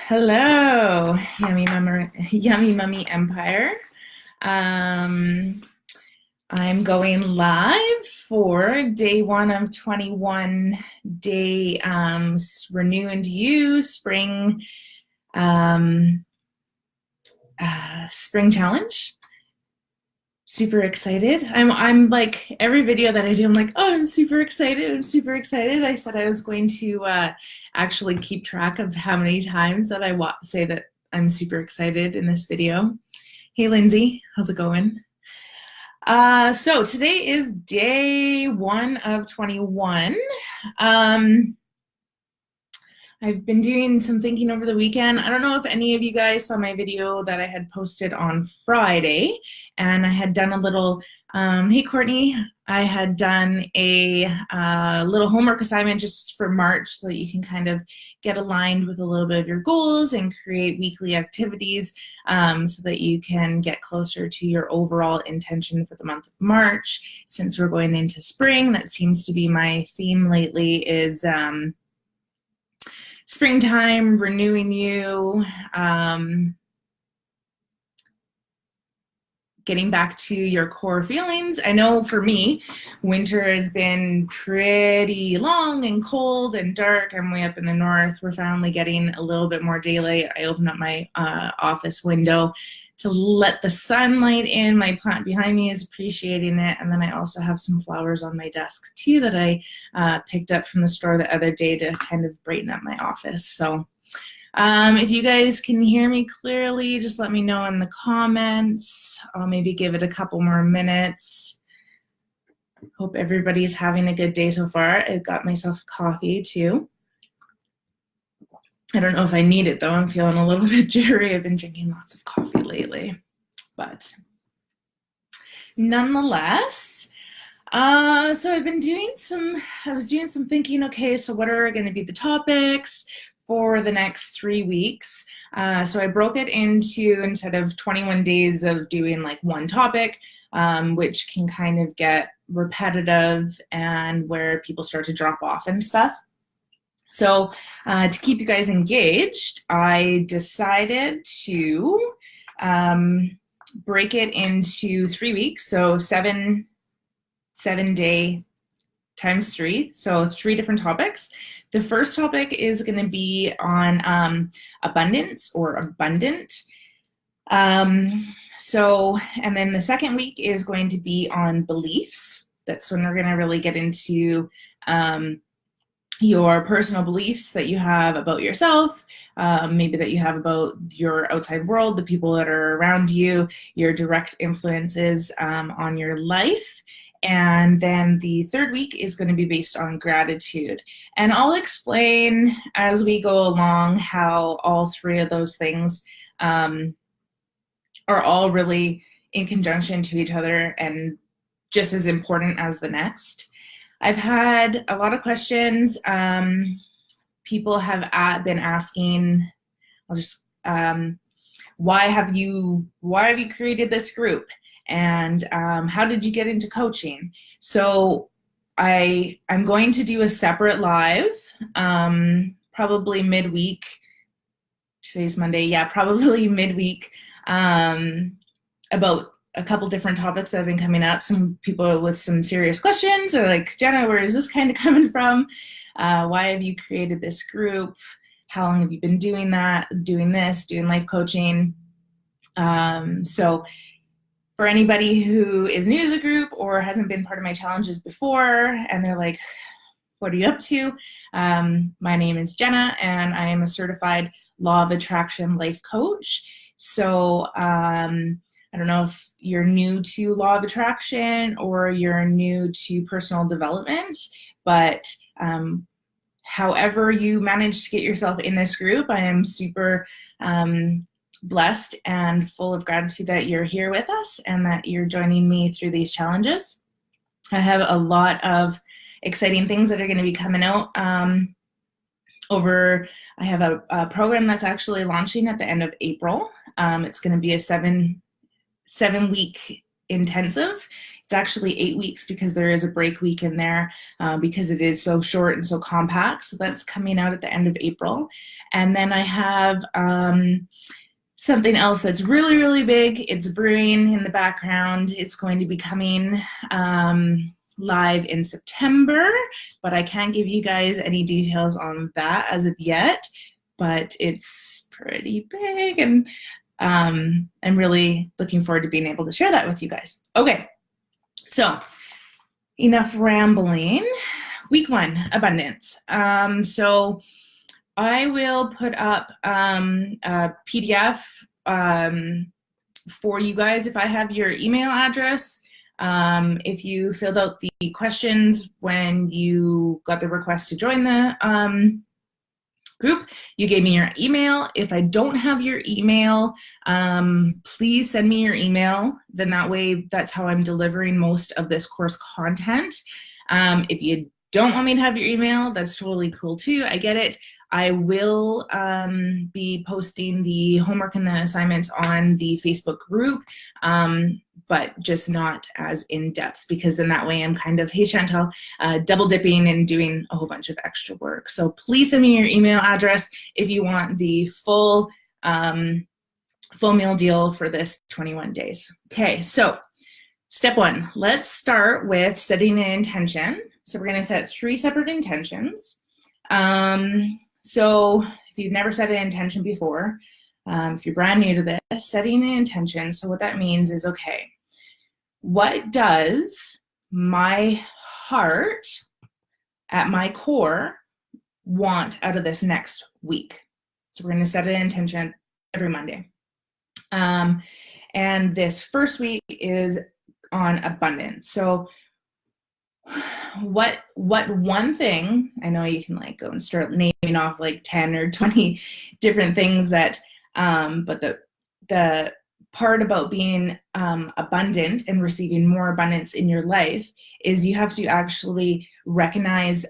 Hello, Yummy Mummy Empire. Um, I'm going live for day one of 21 day Renew into You um, spring challenge. Super excited. I'm like every video that I do, I'm like, oh, I'm super excited. I'm super excited. I said I was going to actually keep track of how many times that I say that I'm super excited in this video. Hey, Lindsay, how's it going? So today is day one of 21. I've been doing some thinking over the weekend. I don't know if any of you guys saw my video that I had posted on Friday, and I had done a little, hey Courtney, I had done a little homework assignment just for March so that you can kind of get aligned with a little bit of your goals and create weekly activities so that you can get closer to your overall intention for the month of March. Since we're going into spring, that seems to be my theme lately is springtime, renewing you, getting back to your core feelings. I know for me, winter has been pretty long and cold and dark. I'm way up in the north. We're finally getting a little bit more daylight. I opened up my office window to let the sunlight in. My plant behind me is appreciating it. And then I also have some flowers on my desk too that I picked up from the store the other day to kind of brighten up my office. So if you guys can hear me clearly, just let me know in the comments. I'll maybe give it a couple more minutes. Hope everybody's having a good day so far. I've got myself a coffee too. I don't know if I need it though. I'm feeling a little bit jittery. I've been drinking lots of coffee lately, but nonetheless, so I was doing some thinking, okay, so what are going to be the topics for the next 3 weeks? So I broke it into, instead of 21 days of doing like one topic, which can kind of get repetitive and where people start to drop off and stuff. So to keep you guys engaged, I decided to break it into 3 weeks. So seven day times 3. So 3 different topics. The first topic is going to be on abundance or abundant. And then the second week is going to be on beliefs. That's when we're going to really get into your personal beliefs that you have about yourself, maybe that you have about your outside world, the people that are around you, your direct influences on your life. And then the third week is going to be based on gratitude. And I'll explain as we go along how all 3 of those things are all really in conjunction to each other and just as important as the next. I've had a lot of questions. People have been asking, why have you created this group? And how did you get into coaching? So I'm going to do a separate live, probably midweek. Today's Monday, yeah, probably midweek, about a couple different topics that have been coming up. Some people with some serious questions are like, Jenna, where is this kind of coming from? Why have you created this group? How long have you been doing doing life coaching? So for anybody who is new to the group or hasn't been part of my challenges before and they're like, what are you up to? My name is Jenna and I am a certified law of attraction life coach. So I don't know if you're new to law of attraction or you're new to personal development, but however you manage to get yourself in this group, I am super blessed and full of gratitude that you're here with us and that you're joining me through these challenges. I have a lot of exciting things that are going to be coming out I have a program that's actually launching at the end of April. It's going to be a seven week intensive. It's actually 8 weeks because there is a break week in there because it is so short and so compact. So that's coming out at the end of April. And then I have something else that's really, really big. It's brewing in the background. It's going to be coming live in September, but I can't give you guys any details on that as of yet, but it's pretty big, and I'm really looking forward to being able to share that with you guys. Okay, so enough rambling. Week 1, abundance. So I will put up a PDF for you guys if I have your email address. If you filled out the questions when you got the request to join the group, you gave me your email. If I don't have your email, please send me your email. Then that way, that's how I'm delivering most of this course content. If you don't want me to have your email, that's totally cool too. I get it. I will be posting the homework and the assignments on the Facebook group, but just not as in-depth, because then that way I'm kind of, hey Chantal, double dipping and doing a whole bunch of extra work. So please send me your email address if you want the full meal deal for this 21 days. Okay, so step 1, let's start with setting an intention. So we're going to set 3 separate intentions. So if you've never set an intention before, if you're brand new to this, setting an intention, so what that means is, okay, what does my heart at my core want out of this next week? So we're going to set an intention every Monday. And this first week is on abundance. So what one thing, I know you can like go and start naming off like 10 or 20 different things that, but the part about being abundant and receiving more abundance in your life is you have to actually recognize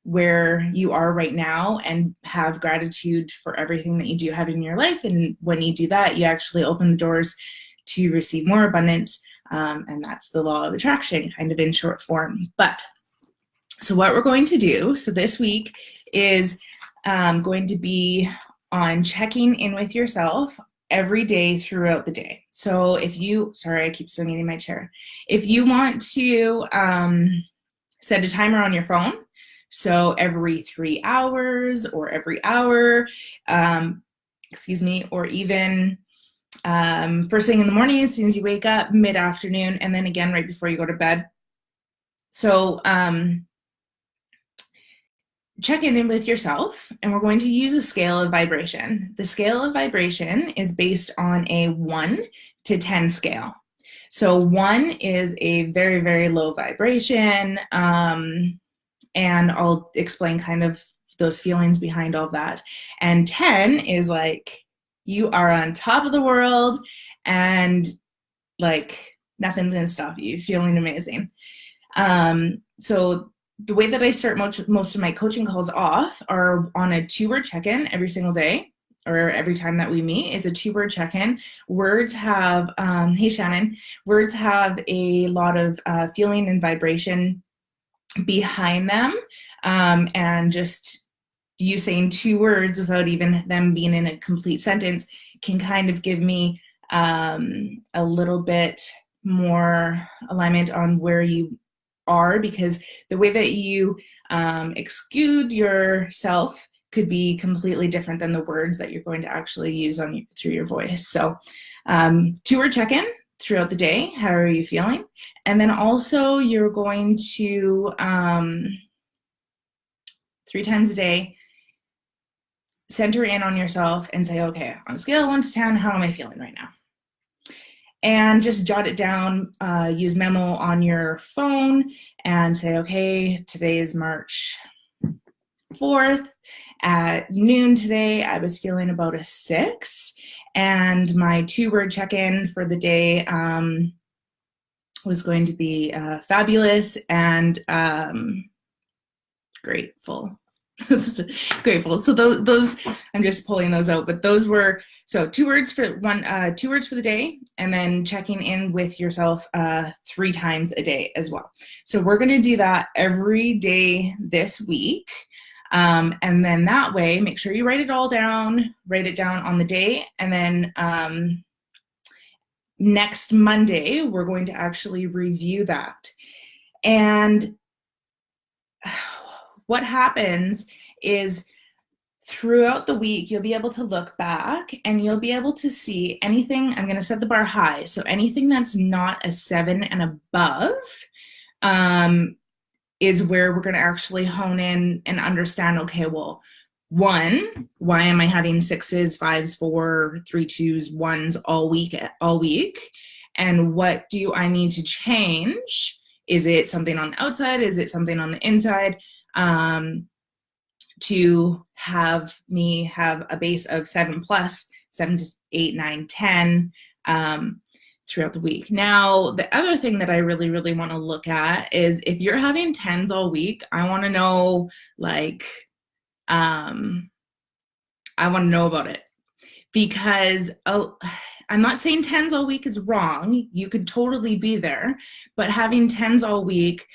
where you are right now and have gratitude for everything that you do have in your life. And when you do that, you actually open the doors to receive more abundance. And that's the law of attraction, kind of in short form. But so what we're going to do, so this week is going to be on checking in with yourself every day throughout the day. So if you, sorry, I keep swinging in my chair. If you want to set a timer on your phone, so every 3 hours or every hour, or even first thing in the morning, as soon as you wake up, mid-afternoon, and then again right before you go to bed. So check in with yourself, and we're going to use a scale of vibration. The scale of vibration is based on a 1 to 10 scale. So 1 is a very, very low vibration, and I'll explain kind of those feelings behind all that. And 10 is like, you are on top of the world and like nothing's gonna stop you, feeling amazing. So the way that I start most of my coaching calls off are on a 2-word check-in every single day, or every time that we meet is a 2-word check-in. Words have, hey Shannon, words have a lot of feeling and vibration behind them, and just you saying 2 words without even them being in a complete sentence can kind of give me a little bit more alignment on where you are, because the way that you exclude yourself could be completely different than the words that you're going to actually use through your voice. So 2-word check-in throughout the day. How are you feeling? And then also you're going to 3 times a day center in on yourself and say, okay, on a scale of 1 to 10, how am I feeling right now? And just jot it down, use memo on your phone and say, okay, today is March 4th. At noon today, I was feeling about a 6. And my 2-word check-in for the day was going to be fabulous and grateful. Grateful. So those I'm just pulling those out, but those were, so 2 words for the day, and then checking in with yourself 3 times a day as well. So we're going to do that every day this week. And then that way, make sure you write it all down, write it down on the day. And then next Monday, we're going to actually review that. And what happens is throughout the week, you'll be able to look back and you'll be able to see anything. I'm going to set the bar high. So anything that's not a 7 and above is where we're going to actually hone in and understand, okay, well, 1, why am I having 6s, 5s, 4, 3, 2s, 1s all week? And what do I need to change? Is it something on the outside? Is it something on the inside? To have me have a base of 7 plus, 7 to 8, 9, 10 throughout the week. Now, the other thing that I really, really want to look at is if you're having 10s all week, I want to know, like, I want to know about it, because I'm not saying 10s all week is wrong. You could totally be there, but having 10s all week,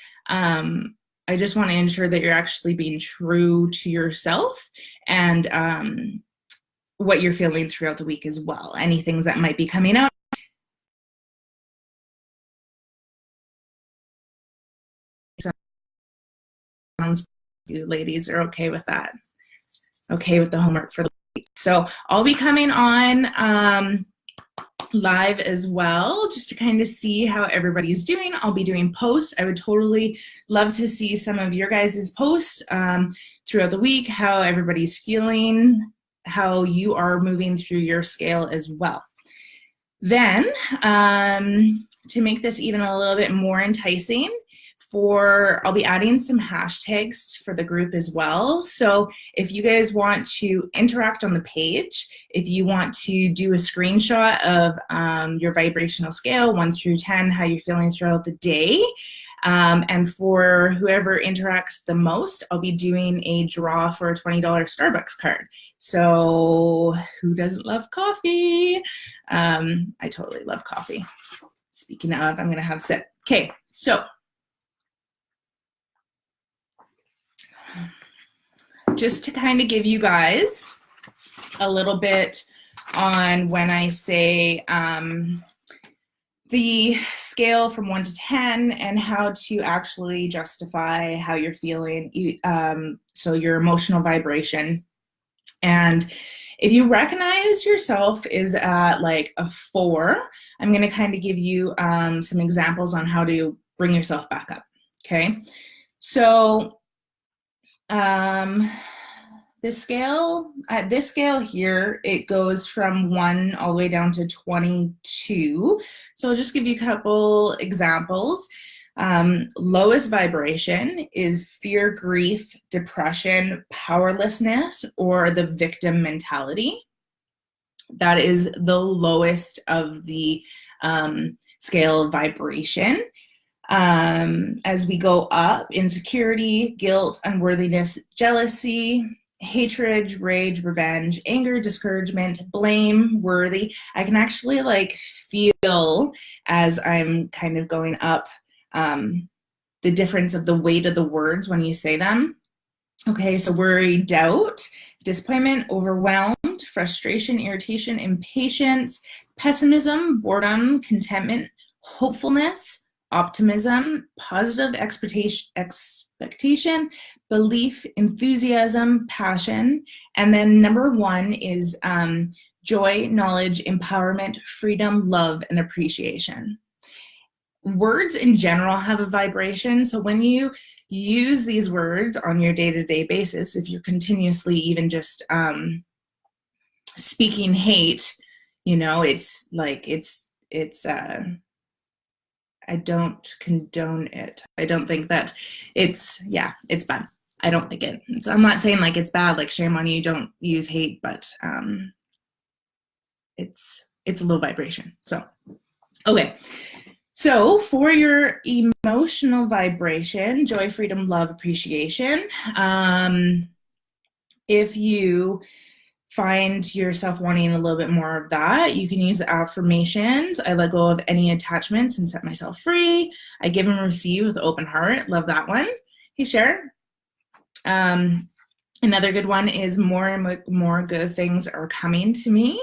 I just want to ensure that you're actually being true to yourself and what you're feeling throughout the week as well. Any things that might be coming up. Sounds you ladies are okay with that. Okay with the homework for the week. So I'll be coming on live as well, just to kind of see how everybody's doing. I'll be doing posts. I would totally love to see some of your guys' posts throughout the week, how everybody's feeling, how you are moving through your scale as well. Then, to make this even a little bit more enticing, I'll be adding some hashtags for the group as well. So if you guys want to interact on the page, if you want to do a screenshot of your vibrational scale, 1 through 10, how you're feeling throughout the day, and for whoever interacts the most, I'll be doing a draw for a $20 Starbucks card. So who doesn't love coffee? I totally love coffee. Speaking of, I'm going to have sip. Okay, so just to kind of give you guys a little bit on when I say the scale from 1 to 10 and how to actually justify how you're feeling, so your emotional vibration. And if you recognize yourself is at like a 4, I'm going to kind of give you some examples on how to bring yourself back up. Okay, so this scale here, it goes from 1 all the way down to 22. So I'll just give you a couple examples. Lowest vibration is fear, grief, depression, powerlessness, or the victim mentality. That is the lowest of the scale vibration. As we go up, insecurity, guilt, unworthiness, jealousy, hatred, rage, revenge, anger, discouragement, blame, worthy. I can actually like feel as I'm kind of going up the difference of the weight of the words when you say them. Okay, so worry, doubt, disappointment, overwhelmed, frustration, irritation, impatience, pessimism, boredom, contentment, hopefulness, optimism, positive expectation, belief, enthusiasm, passion. And then number 1 is joy, knowledge, empowerment, freedom, love, and appreciation. Words in general have a vibration. So when you use these words on your day-to-day basis, if you're continuously even just speaking hate, you know, it's like, it's I don't condone it. I don't think that it's bad. I don't like it. So I'm not saying like it's bad, like shame on you, don't use hate, but it's a low vibration. So, okay. So for your emotional vibration, joy, freedom, love, appreciation, If you find yourself wanting a little bit more of that, you can use the affirmations. I let go of any attachments and set myself free. I give and receive with open heart. Love that one. Hey, Cher. Another good one is more and more good things are coming to me.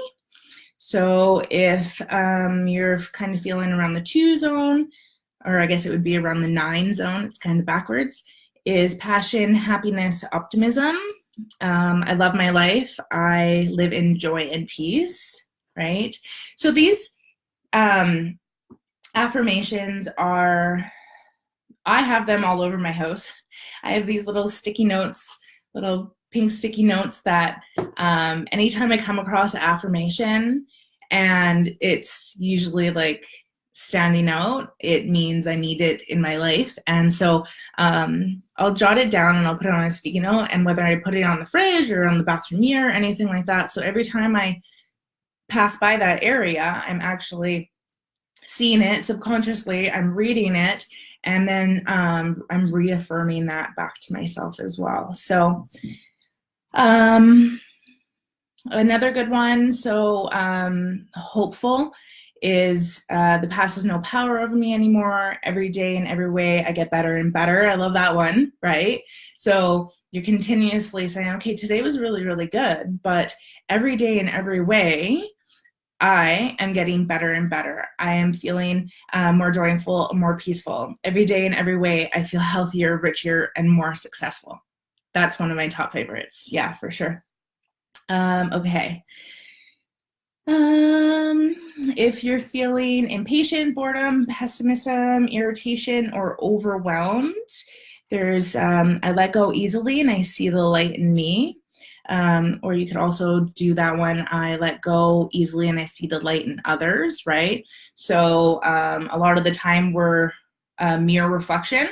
So if you're kind of feeling around the 2 zone, or I guess it would be around the 9 zone, it's kind of backwards, is passion, happiness, optimism. I love my life. I live in joy and peace, right? So these affirmations are, I have them all over my house. I have these little sticky notes, little pink sticky notes that anytime I come across an affirmation and it's usually like standing out, it means I need it in my life. And so I'll jot it down and I'll put it on a sticky note, and whether I put it on the fridge or on the bathroom mirror, anything like that. So every time I pass by that area, I'm actually seeing it subconsciously, I'm reading it, and then I'm reaffirming that back to myself as well. So another good one, so hopeful, is the past has no power over me anymore. Every day in every way, I get better and better. I love that one, right? So you're continuously saying, okay, today was really, really good, but every day in every way, I am getting better and better. I am feeling more joyful, more peaceful. Every day in every way, I feel healthier, richer, and more successful. That's one of my top favorites. Yeah, for sure. Okay. If you're feeling impatient, boredom, pessimism, irritation, or overwhelmed, there's I let go easily and I see the light in me. Or you could also do that one, I let go easily and I see the light in others, right? So a lot of the time we're a mirror reflection.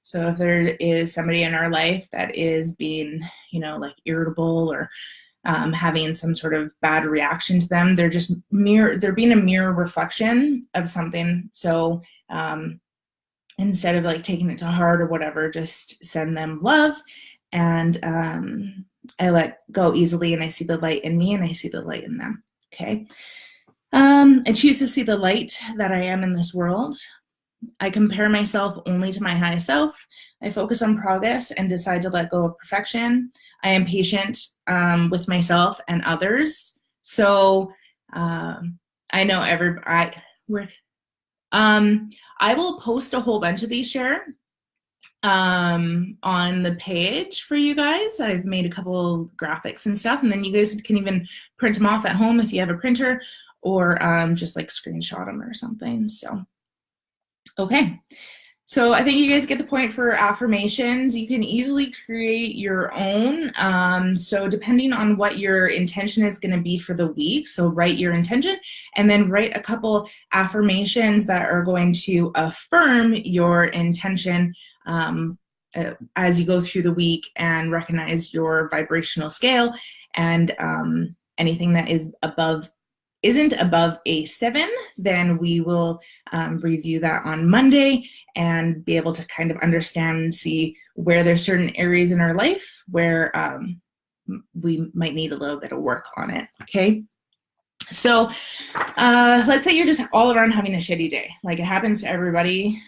So if there is somebody in our life that is being, like irritable or having some sort of bad reaction to them, they're being a mirror reflection of something. So instead of like taking it to heart or whatever, just send them love. And I let go easily and I see the light in me and I see the light in them. Okay. I choose to see the light that I am in this world. I compare myself only to my highest self. I focus on progress and decide to let go of perfection. I am patient with myself and others. So I know I will post a whole bunch of these, Cher, on the page for you guys. I've made a couple graphics and stuff, and then you guys can even print them off at home if you have a printer, or just like screenshot them or something. So okay, so I think you guys get the point for affirmations. You can easily create your own. So depending on what your intention is going to be for the week, so write your intention and then write a couple affirmations that are going to affirm your intention as you go through the week, and recognize your vibrational scale, and anything that isn't above a 7, then we will review that on Monday and be able to kind of understand and see where there's certain areas in our life where we might need a little bit of work on it, okay? So let's say you're just all around having a shitty day. Like, it happens to everybody.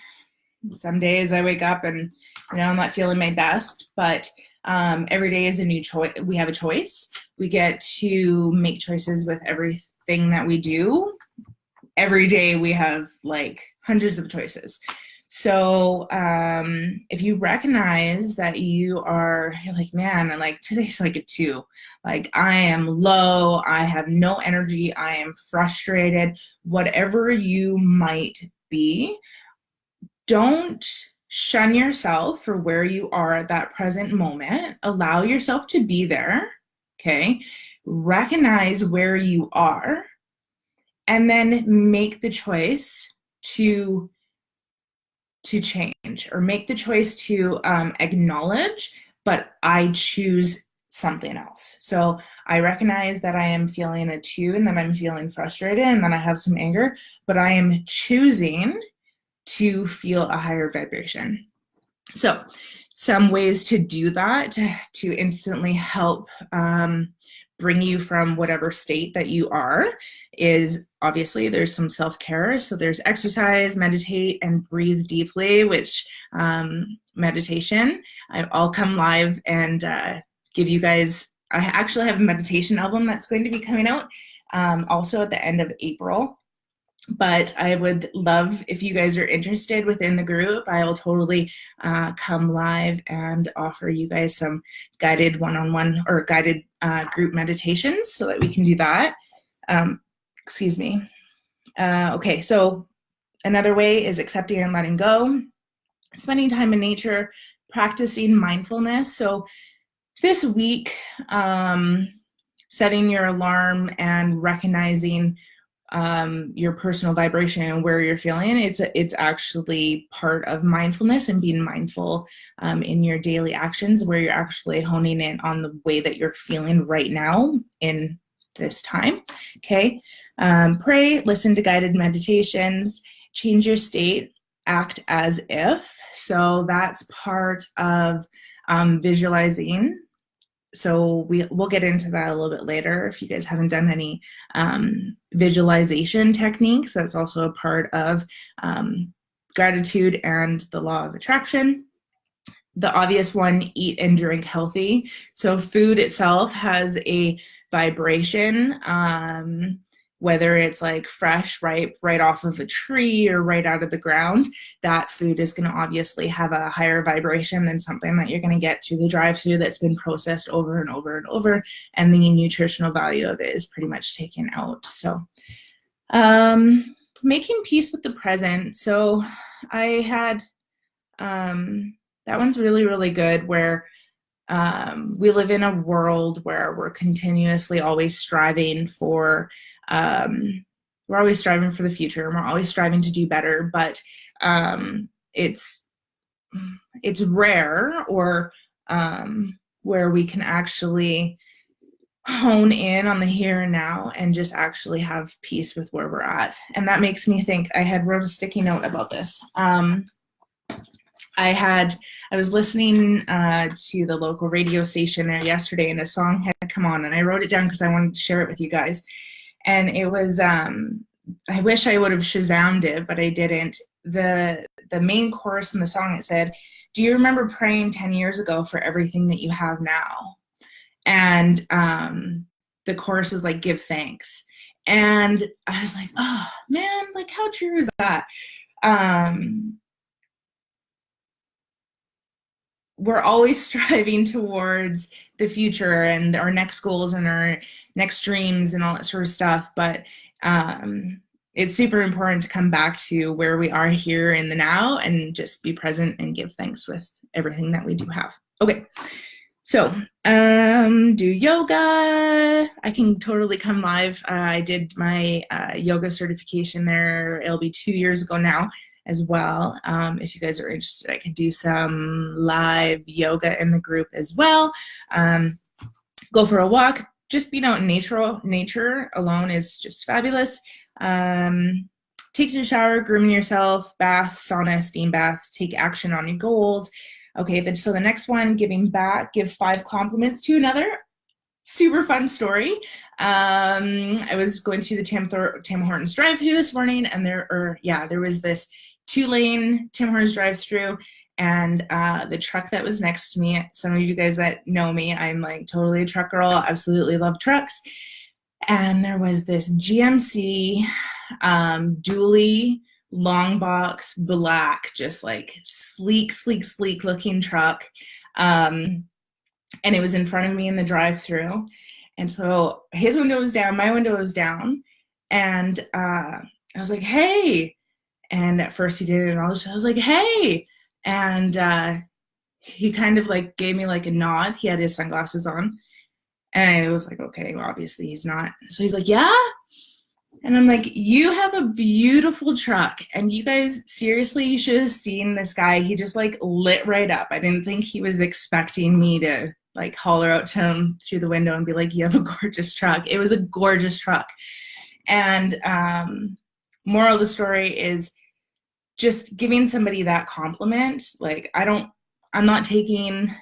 Some days I wake up and, I'm not feeling my best, but every day is a new choice. We have a choice. We get to make choices with everything that we do. Every day we have like hundreds of choices. So if you recognize that you're like, man, and like today's like a 2, like I am low, I have no energy, I am frustrated, whatever you might be, don't shun yourself for where you are at that present moment. Allow yourself to be there, okay? Recognize where you are, and then make the choice to change, or make the choice to acknowledge, but I choose something else. So I recognize that I am feeling a 2 and that I'm feeling frustrated and that I have some anger, but I am choosing to feel a higher vibration. So some ways to do that to instantly help bring you from whatever state that you are is obviously there's some self-care. So there's exercise, meditate, and breathe deeply, which meditation, I'll come live and give you guys, I actually have a meditation album that's going to be coming out also at the end of April. But I would love if you guys are interested within the group. I'll totally come live and offer you guys some guided one-on-one or guided group meditations so that we can do that. Excuse me. Okay, so another way is accepting and letting go, spending time in nature, practicing mindfulness. So this week, setting your alarm and recognizing your personal vibration and where you're feeling, it's actually part of mindfulness and being mindful in your daily actions, where you're actually honing in on the way that you're feeling right now in this time. Okay. Pray, listen to guided meditations, change your state, act as if. So that's part of visualizing. So we'll get into that a little bit later. If you guys haven't done any visualization techniques, that's also a part of gratitude and the law of attraction. The obvious one, eat and drink healthy. So food itself has a vibration, whether it's like fresh, ripe, right off of a tree or right out of the ground, that food is going to obviously have a higher vibration than something that you're going to get through the drive-through that's been processed over and over and over, and the nutritional value of it is pretty much taken out. So making peace with the present. So I had, that one's really, really good, where we live in a world where we're continuously always striving for we're always striving for the future, and we're always striving to do better, but it's rare, or where we can actually hone in on the here and now and just actually have peace with where we're at. And that makes me think, I had wrote a sticky note about this. I was listening to the local radio station there yesterday, and a song had come on, and I wrote it down because I wanted to share it with you guys. And it was, I wish I would have Shazammed it, but I didn't. The main chorus in the song, it said, "Do you remember praying 10 years ago for everything that you have now?" And the chorus was like, "Give thanks." And I was like, oh man, like how true is that? We're always striving towards the future and our next goals and our next dreams and all that sort of stuff. But it's super important to come back to where we are here in the now and just be present and give thanks with everything that we do have. Okay. So do yoga. I can totally come live. I did my yoga certification there. It'll be 2 years ago now as well. If you guys are interested, I could do some live yoga in the group as well. Go for a walk. Just being out in nature alone is just fabulous. Take a shower, grooming yourself, bath, sauna, steam bath, take action on your goals. Okay, so the next one, giving back, give 5 compliments to another. Super fun story. I was going through the Tim Hortons drive-through this morning, and there was this 2-lane Tim Hortons drive-through, and the truck that was next to me, some of you guys that know me, I'm like totally a truck girl, absolutely love trucks. And there was this GMC dually long box black, just like sleek looking truck. And it was in front of me in the drive-through. And so his window was down, my window was down. And I was like, hey. And at first he didn't acknowledge. I was like, hey. And he kind of like gave me like a nod. He had his sunglasses on. And I was like, okay, well, obviously he's not. So he's like, yeah. And I'm like, you have a beautiful truck. And you guys, seriously, you should have seen this guy. He just like lit right up. I didn't think he was expecting me to like holler out to him through the window and be like, you have a gorgeous truck. It was a gorgeous truck. And moral of the story is just giving somebody that compliment. Like, I don't I'm not taking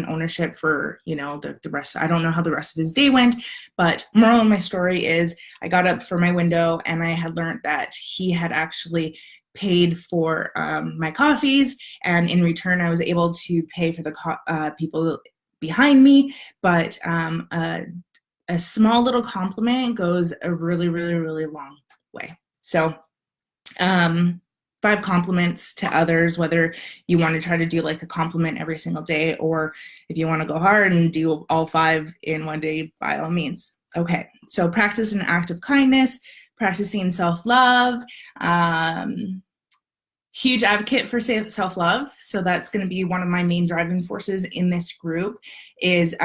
ownership for, you know, the rest. I don't know how the rest of his day went, but moral of my story is I got up for my window and I had learned that he had actually paid for my coffees, and in return I was able to pay for the people behind me. But a small little compliment goes a really, really, really long way. So 5 compliments to others, whether you want to try to do like a compliment every single day, or if you want to go hard and do all 5 in one day, by all means. Okay, so practice an act of kindness, practicing self-love. Huge advocate for self-love, so that's going to be one of my main driving forces in this group, is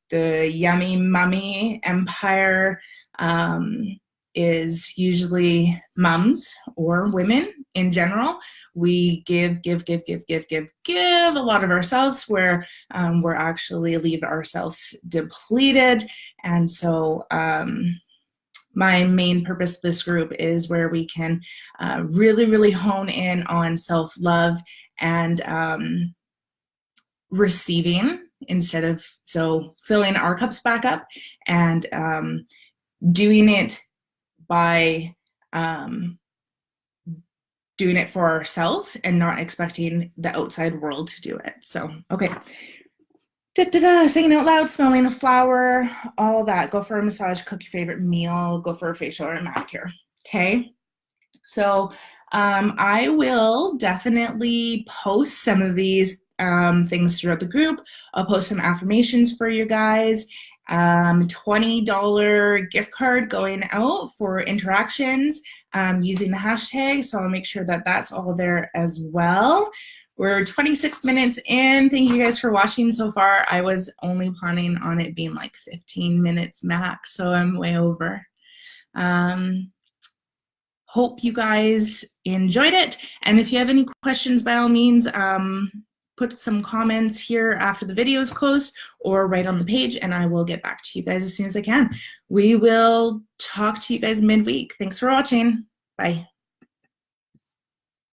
the yummy mummy empire is usually mums or women in general. We give a lot of ourselves, where we're actually leave ourselves depleted. And so my main purpose of this group is where we can really, really hone in on self-love and receiving, instead of filling our cups back up, and doing it by doing it for ourselves and not expecting the outside world to do it. So, okay. Singing out loud, smelling a flower, all that. Go for a massage, cook your favorite meal, go for a facial or a manicure. Okay. So I will definitely post some of these things throughout the group. I'll post some affirmations for you guys. $20 gift card going out for interactions using the hashtag. So I'll make sure that that's all there as well. We're 26 minutes in. Thank you guys for watching so far. I was only planning on it being like 15 minutes max, so I'm way over. Hope you guys enjoyed it. And if you have any questions, by all means, put some comments here after the video is closed or right on the page, and I will get back to you guys as soon as I can. We will talk to you guys midweek. Thanks for watching. Bye.